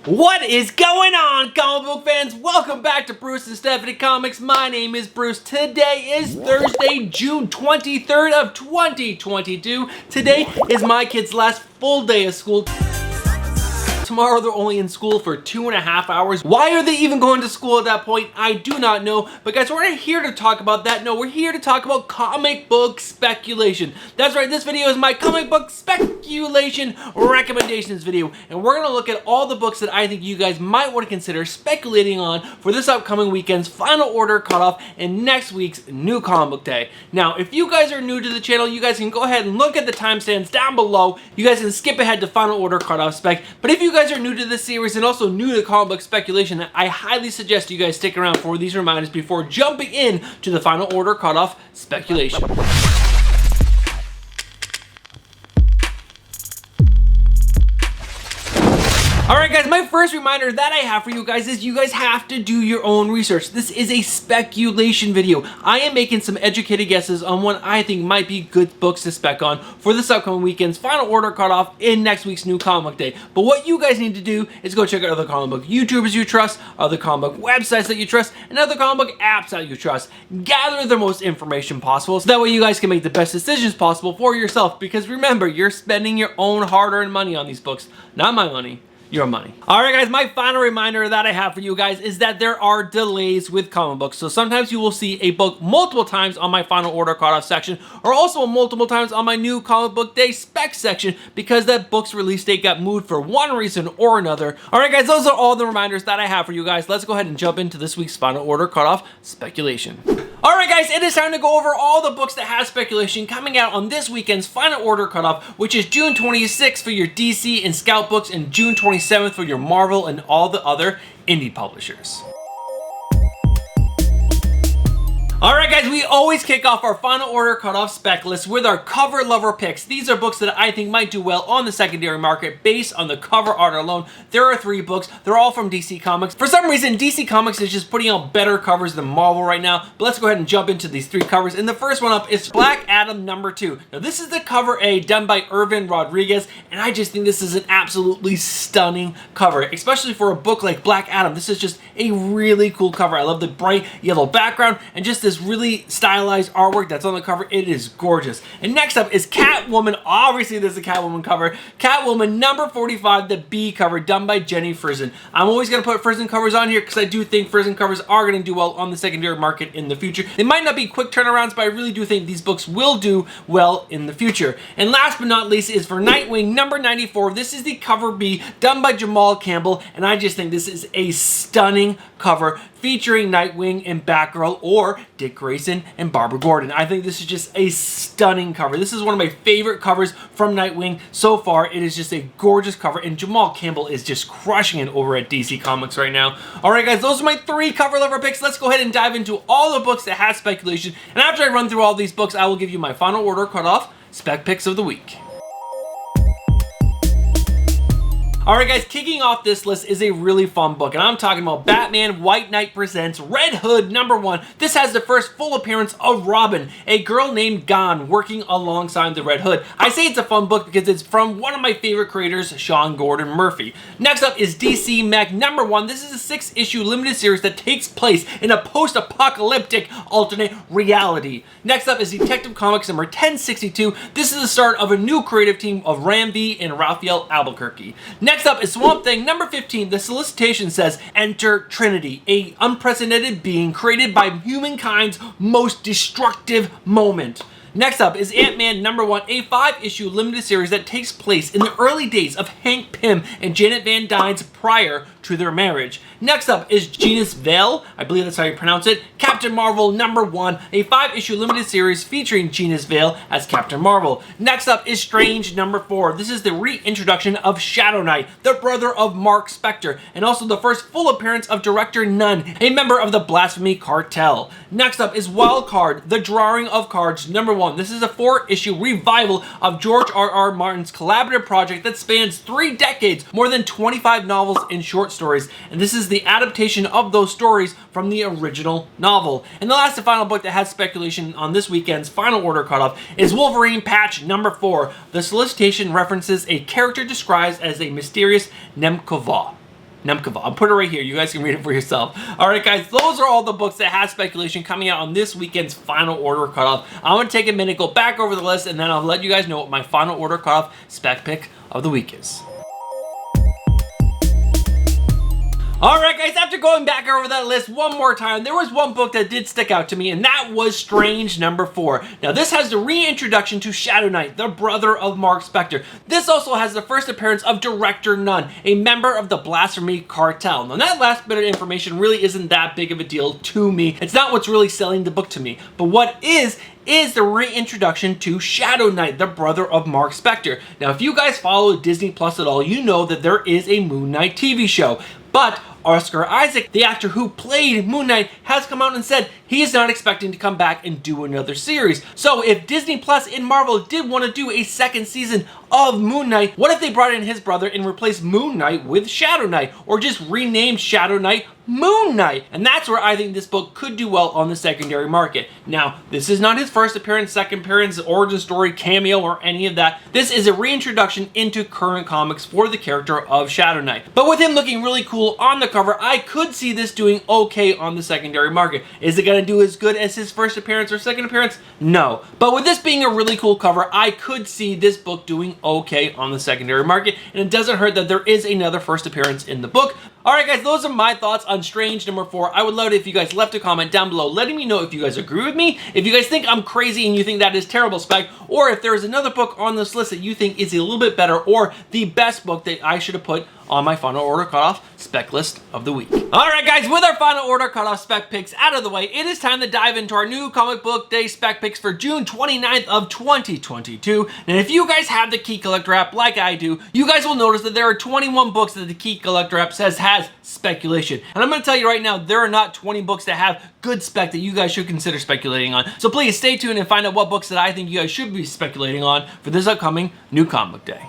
What is going on, comic book fans? Welcome back to Bruce and Stephanie Comics. My name is Bruce. Today is Thursday, June 23rd of 2022. Today is my kids' last full day of school. Tomorrow they're only in school for 2.5 hours. Why are they even going to school at that point? I do not know. But guys, we're not here to talk about that. No, we're here to talk about comic book speculation. That's right, this video is my comic book speculation recommendations video. And we're gonna look at all the books that I think you guys might want to consider speculating on for this upcoming weekend's final order cutoff and next week's new comic book day. Now, if you guys are new to the channel, you guys can go ahead and look at the timestamps down below. You guys can skip ahead to final order cutoff spec. But if you guys are new to this series and also new to comic book speculation, I highly suggest you guys stick around for these reminders before jumping in to the final order cutoff speculation. Alright guys, my first reminder that I have for you guys is you guys have to do your own research. This is a speculation video. I am making some educated guesses on what I think might be good books to spec on for this upcoming weekend's final order cutoff in next week's new comic book day. But what you guys need to do is go check out other comic book YouTubers you trust, other comic book websites that you trust, and other comic book apps that you trust. Gather the most information possible so that way you guys can make the best decisions possible for yourself, because remember, you're spending your own hard-earned money on these books, not my money. Your money. Alright guys, my final reminder that I have for you guys is that there are delays with comic books. So sometimes you will see a book multiple times on my final order cutoff section, or also multiple times on my new comic book day spec section, because that book's release date got moved for one reason or another. Alright guys, those are all the reminders that I have for you guys. Let's go ahead and jump into this week's final order cutoff speculation. Alright guys, it is time to go over all the books that have speculation coming out on this weekend's final order cutoff, which is June 26th for your DC and Scout books and June 27th for your Marvel and all the other indie publishers. Alright guys, we always kick off our final order cutoff spec list with our cover lover picks. These are books that I think might do well on the secondary market based on the cover art alone. There are 3 books. They're all from DC Comics. For some reason, DC Comics is just putting out better covers than Marvel right now. But let's go ahead and jump into these 3 covers. And the first one up is Black Adam #2. Now this is the cover A done by Irvin Rodriguez, and I just think this is an absolutely stunning cover, especially for a book like Black Adam. This is just a really cool cover. I love the bright yellow background and just this really stylized artwork that's on the cover. It is gorgeous. And next up is Catwoman. Obviously there's a Catwoman cover. Catwoman #45, the B cover, done by Jenny Frison. I'm always going to put Frison covers on here because I do think Frison covers are going to do well on the secondary market in the future. They might not be quick turnarounds, but I really do think these books will do well in the future. And last but not least is for Nightwing #94. This is the cover B, done by Jamal Campbell, and I just think this is a stunning cover featuring Nightwing and Batgirl, or Dick Grayson and Barbara Gordon. I think this is just a stunning cover. This is one of my favorite covers from Nightwing so far. It is just a gorgeous cover, and Jamal Campbell is just crushing it over at DC Comics right now. Alright guys, those are my 3 cover lover picks. Let's go ahead and dive into all the books that have speculation, and after I run through all these books, I will give you my final order cutoff spec picks of the week. Alright guys, kicking off this list is a really fun book, and I'm talking about Batman White Knight Presents Red Hood #1. This has the first full appearance of Robin, a girl named Gon, working alongside the Red Hood. I say it's a fun book because it's from one of my favorite creators, Sean Gordon Murphy. Next up is DC Mech #1. This is a 6-issue limited series that takes place in a post-apocalyptic alternate reality. Next up is Detective Comics number 1062. This is the start of a new creative team of Ram V and Raphael Albuquerque. Next up is Swamp Thing #15. The solicitation says, "Enter Trinity, a unprecedented being created by humankind's most destructive moment." Next up is Ant-Man #1, a 5-issue limited series that takes place in the early days of Hank Pym and Janet Van Dyne's prior to their marriage. Next up is Genus Vale, I believe that's how you pronounce it, Captain Marvel #1, a 5-issue limited series featuring Genus Vale as Captain Marvel. Next up is Strange #4. This is the reintroduction of Shadow Knight, the brother of Mark Spector, and also the first full appearance of Director Nunn, a member of the Blasphemy Cartel. Next up is Wild Card, the Drawing of Cards #1. This is a 4-issue revival of George R.R. Martin's collaborative project that spans 3 decades, more than 25 novels and short stories, and this is the adaptation of those stories from the original novel. And the last and final book that has speculation on this weekend's final order cutoff is Wolverine Patch #4. The solicitation references a character described as a mysterious Nemkova. Nemkova. I'll put it right here. You guys can read it for yourself. All right, guys, those are all the books that have speculation coming out on this weekend's final order cutoff. I'm going to take a minute, go back over the list, and then I'll let you guys know what my final order cutoff spec pick of the week is. Alright guys, after going back over that list one more time, there was one book that did stick out to me, and that was Strange number 4. Now this has the reintroduction to Shadow Knight, the brother of Mark Spector. This also has the first appearance of Director Nunn, a member of the Blasphemy Cartel. Now that last bit of information really isn't that big of a deal to me. It's not what's really selling the book to me. But what is the reintroduction to Shadow Knight, the brother of Mark Spector. Now if you guys follow Disney Plus at all, you know that there is a Moon Knight TV show. But Oscar Isaac, the actor who played Moon Knight, has come out and said he is not expecting to come back and do another series. So if Disney Plus and Marvel did want to do a second season of Moon Knight, what if they brought in his brother and replaced Moon Knight with Shadow Knight? Or just renamed Shadow Knight Moon Knight? And that's where I think this book could do well on the secondary market. Now, this is not his first appearance, second appearance, origin story, cameo, or any of that. This is a reintroduction into current comics for the character of Shadow Knight. But with him looking really cool on the cover, I could see this doing okay on the secondary market. Is it going to do as good as his first appearance or second appearance? No. But with this being a really cool cover, I could see this book doing okay on the secondary market, and it doesn't hurt that there is another first appearance in the book. Alright guys, those are my thoughts on Strange number 4. I would love it if you guys left a comment down below letting me know if you guys agree with me, if you guys think I'm crazy and you think that is terrible spec, or if there is another book on this list that you think is a little bit better or the best book that I should have put on my final order cutoff spec list of the week. Alright guys, with our final order cutoff spec picks out of the way, it is time to dive into our new comic book day spec picks for June 29th of 2022. And if you guys have the Key Collector app like I do, you guys will notice that there are 21 books that the Key Collector app says has speculation. And I'm going to tell you right now, there are not 20 books that have good spec that you guys should consider speculating on. So please stay tuned and find out what books that I think you guys should be speculating on for this upcoming new comic book day.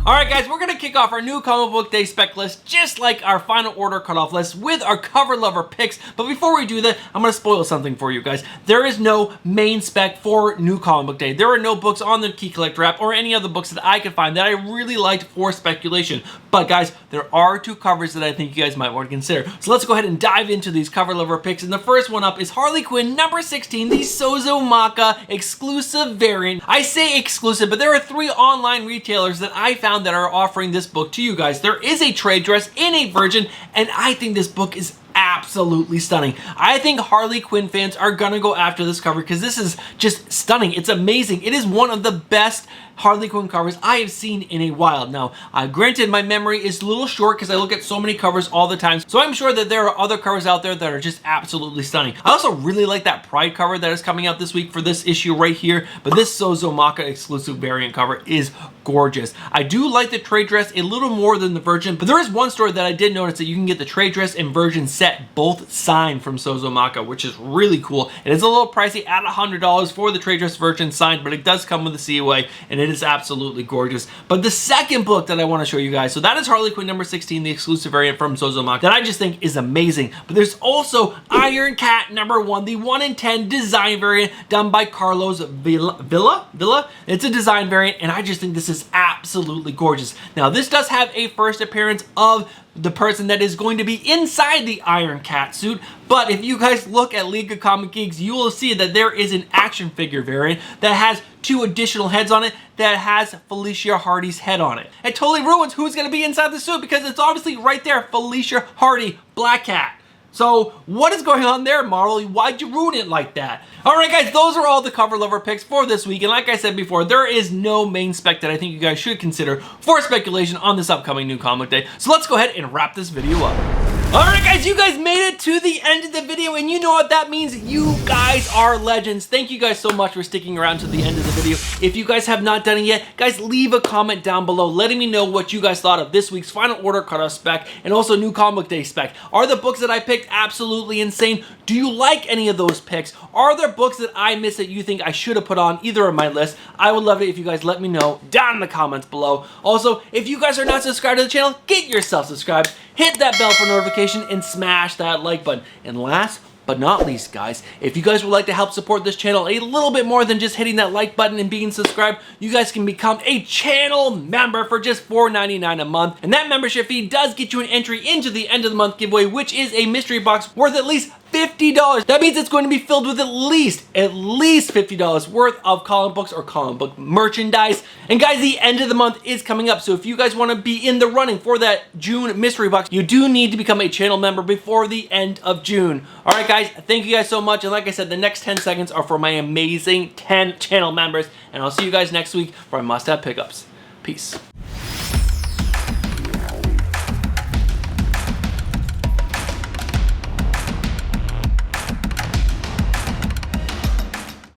Alright guys, we're going to kick off our new comic book day spec list just like our final order cutoff list with our cover lover picks. But before we do that, I'm going to spoil something for you guys. There is no main spec for new comic book day. There are no books on the Key Collector app or any other books that I could find that I really liked for speculation. But guys, there are 2 covers that I think you guys might want to consider. So let's go ahead and dive into these cover lover picks. And the first one up is Harley Quinn number 16, the Sozo Maika exclusive variant. I say exclusive, but there are 3 online retailers that I found that are offering this book to you guys. There is a trade dress in a virgin, and I think this book is absolutely stunning. I think Harley Quinn fans are gonna go after this cover because this is just stunning. It's amazing. It is one of the best Harley Quinn covers I have seen in a while. Now, granted, my memory is a little short because I look at so many covers all the time, so I'm sure that there are other covers out there that are just absolutely stunning. I also really like that Pride cover that is coming out this week for this issue right here, but this Sozo Maika exclusive variant cover is gorgeous. I do like the trade dress a little more than the Virgin, but there is one store that I did notice that you can get the trade dress and Virgin set both signed from Sozo Maika, which is really cool. It is a little pricey at $100 for the trade dress Virgin signed, but it does come with a COA, and it is absolutely gorgeous. But the second book that I want to show you guys, so that is Harley Quinn number 16, the exclusive variant from Sozo Maika, that I just think is amazing. But there's also Iron Cat number 1, the 1 in 10 design variant done by Carlos Villa. It's a design variant, and I just think this is absolutely gorgeous. Now, this does have a first appearance of the person that is going to be inside the Iron Cat suit, but if you guys look at League of Comic Geeks, you will see that there is an action figure variant that has 2 additional heads on it that has Felicia Hardy's head on it. It totally ruins who's going to be inside the suit because it's obviously right there, Felicia Hardy, Black Cat. So what is going on there, Marvel? Why'd you ruin it like that? Alright guys, those are all the cover lover picks for this week, and like I said before, there is no main spec that I think you guys should consider for speculation on this upcoming new comic day. So let's go ahead and wrap this video up. Alright guys, you guys made it to the end of the video, and you know what that means. You guys are legends. Thank you guys so much for sticking around to the end of the video. If you guys have not done it yet, guys, leave a comment down below letting me know what you guys thought of this week's final order cutoff spec and also new comic day spec. Are the books that I picked absolutely insane? Do you like any of those picks? Are there books that I missed that you think I should have put on either of my lists? I would love it if you guys let me know down in the comments below. Also, if you guys are not subscribed to the channel, get yourself subscribed, hit that bell for notification, and smash that like button. And last but not least, guys, if you guys would like to help support this channel a little bit more than just hitting that like button and being subscribed, you guys can become a channel member for just $4.99 a month. And that membership fee does get you an entry into the end of the month giveaway, which is a mystery box worth at least $50. That means it's going to be filled with at least $50 worth of comic books or comic book merchandise. And guys, the end of the month is coming up, so if you guys want to be in the running for that June mystery box, you do need to become a channel member before the end of June. All right, guys, thank you guys so much. And like I said, the next 10 seconds are for my amazing 10 channel members. And I'll see you guys next week for my must-have pickups. Peace.